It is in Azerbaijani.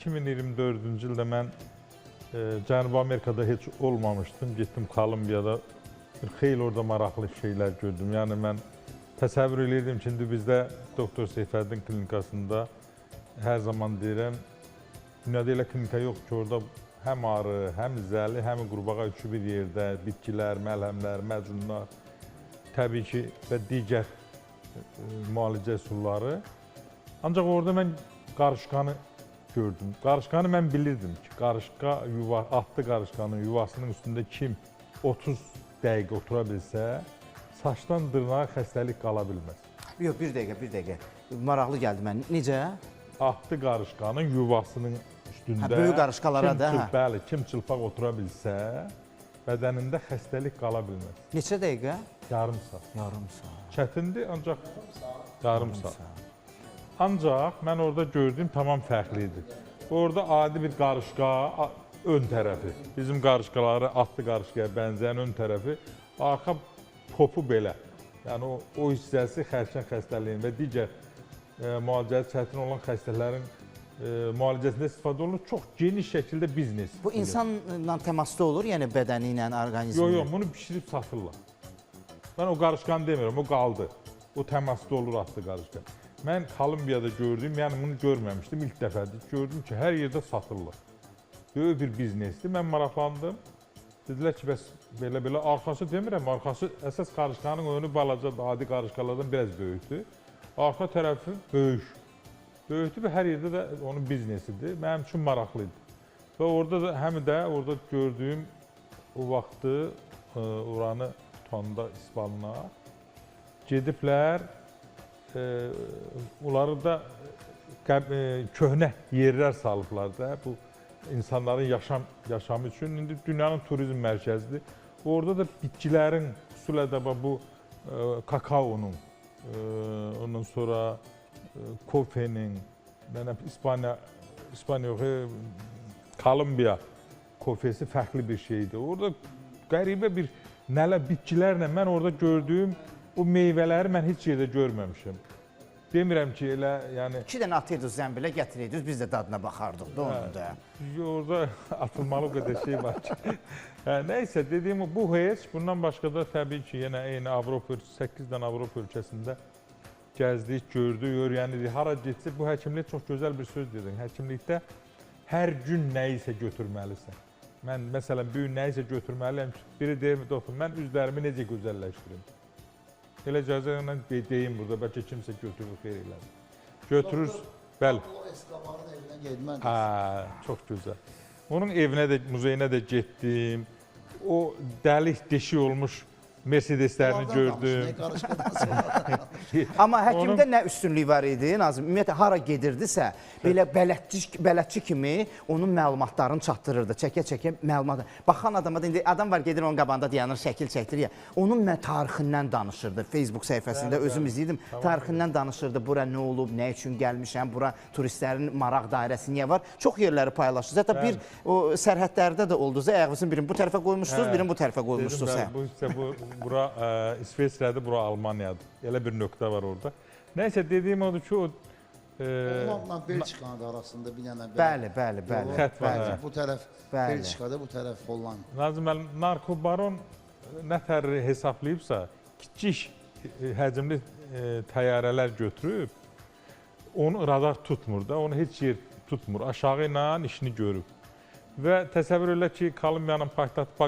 2024-cü ildə mən Cənubi Amerikada heç olmamışdım. Getdim Kolumbiyada. Xeyli orada maraqlı şeylər gördüm. Yəni mən təsəvvür edirdim ki, indi bizdə Doktor Seyfəddin klinikasında hər zaman deyirəm, dünyada elə klinika yox ki, orada həm arı, həm zəli, həm qurbağa üçü bir yerdə, bitkilər, məlhəmlər, məcunlar, təbii ki, və digər müalicə üsulları. Ancaq orada mən qarışqanı gördüm. Qarışqanı mən bilirdim ki, qarışqa atlı qarışqanın yuvasının üstündə kim 30 dəqiqə otura bilsə, saçdan dırnağa xəstəlik qala bilməz. Yox, bir dəqiqə. Maraqlı gəldi mən. Necə? Atlı qarışqanın yuvasının üstündə böyük qarışqalara da, bəli, kim çılpaq otura bilsə, bədənində xəstəlik qala bilməz. Neçə dəqiqə? Yarım saat. Yarım saat. Çətindir, ancaq yarım saat. Ancaq mən orada gördüyüm tamam fərqli idi. Orada adi bir qarışqa ön tərəfi, bizim qarışqaları atlı qarışqaya bənzəyən ön tərəfi, arxa popu belə. Yəni o hissəsi xərçəng xəstəliyin və digər müalicəsi çətin olan xəstələrin müalicəsində istifadə olunur. Çox geniş şəkildə biznes. Bu insanla təmasda olur, yəni bədəni ilə, orqanizmlə? Yox, bunu bişirib satırlar. Mən o qarışqanı demirəm, o qaldı. O təmasda olur atlı qarışqa. Mən Kolumbiyada gördüm, yəni bunu görməmişdim, ilk dəfədir. Gördüm ki, hər yerdə satırlar. Böyük bir biznesdir. Mən maraqlandım. Dedilər ki, bəs belə-belə arxası demirəm, arxası əsas qarışqanın önü balacadır, adi qarışqalardan biraz böyükdür. Arxa tərəfi böyük. Böyükdür və hər yerdə də onun biznesidir. Mənim üçün maraqlıydı. Və orada da həm də orada gördüyüm o vaxtı oranı tutanda İspanlar gediblər, onları da köhnə yerlər salıblar da bu insanların yaşamı üçün. İndi dünyanın turizm mərkəzidir. Orada da bitkilərin, xüsusilə də bu kakaonun, ondan sonra kofenin, İspaniya yox, Kolumbiya kofesi fərqli bir şeydir. Orada qəribə bir bitkilərlə mən orada gördüyüm o meyvələri mən heç yerdə görməmişim. Demirəm ki, elə yəni... 2 dənə atırdınız zəmbilə, gətirirdiniz, biz də dadına baxardıq da onun da. Orada atılmalı o qədər şey var ki. Nəysə, dediyim bu heç, bundan başqa da təbii ki, yenə eyni Avropa, 8 dənə Avropa ölkəsində gəzdik, gördük, öyrənirik. Hara getsə, bu həkimlik çox gözəl bir söz dedin. Həkimlikdə hər gün nəyisə götürməlisən. Mən, məsələn, bir gün nəyisə götürməliyəm ki, biri deyir, doktor, mən üzlərimi necə gözəlləşdirim? Elə cəzəylə deyim burada, bəlkə kimsə götürür, xeyr elədir. Götürür, bəli. O Eskobarın evinə getmədiniz. Hə, çox gözəl. Onun evinə də, muzeyinə də getdim. O dəlik deşik olmuş Mercedeslərini gördüm. Amma həkimdə nə üstünlük var idi, Nazım? Ümumiyyətlə, hara gedirdisə, belə bələdçi kimi onun məlumatlarını çatdırırdı, çəkə-çəkə məlumatı. Baxan adama, indi adam var, gedir onun qabağında dayanır, şəkil çəkdirir ya, onun tarixindən danışırdı. Facebook səhifəsində özüm izləyirdim, tarixindən danışırdı, bura nə olub, nə üçün gəlmişəm, bura turistlərin maraq dairəsi niyə var? Çox yerləri paylaşdı. Zətə bir sərhədlərdə də oldu. Ayağınızın birini bu tərəfə qoymuşdunuz, birini bu tərəfə qoymuşdunuz. Bura İsveçrədir, bura Almaniyadır. Elə bir nöqtə var orada. Nəysə, dediyim odur ki, o... Onunla Belçikanın arasında bir dənə... Bəli. Xət var. Bu tərəf Belçikadır, bu tərəf Hollanda. Nazım müəllim, narkobaron nə tərri hesablayıbsa, kiçik həcmli təyyarələr götürüb, onu radar tutmur da, onu heç yer tutmur. Aşağı ilə işini görüb. Və təsəvvür elə ki, Kolumbiyanın paytaxtı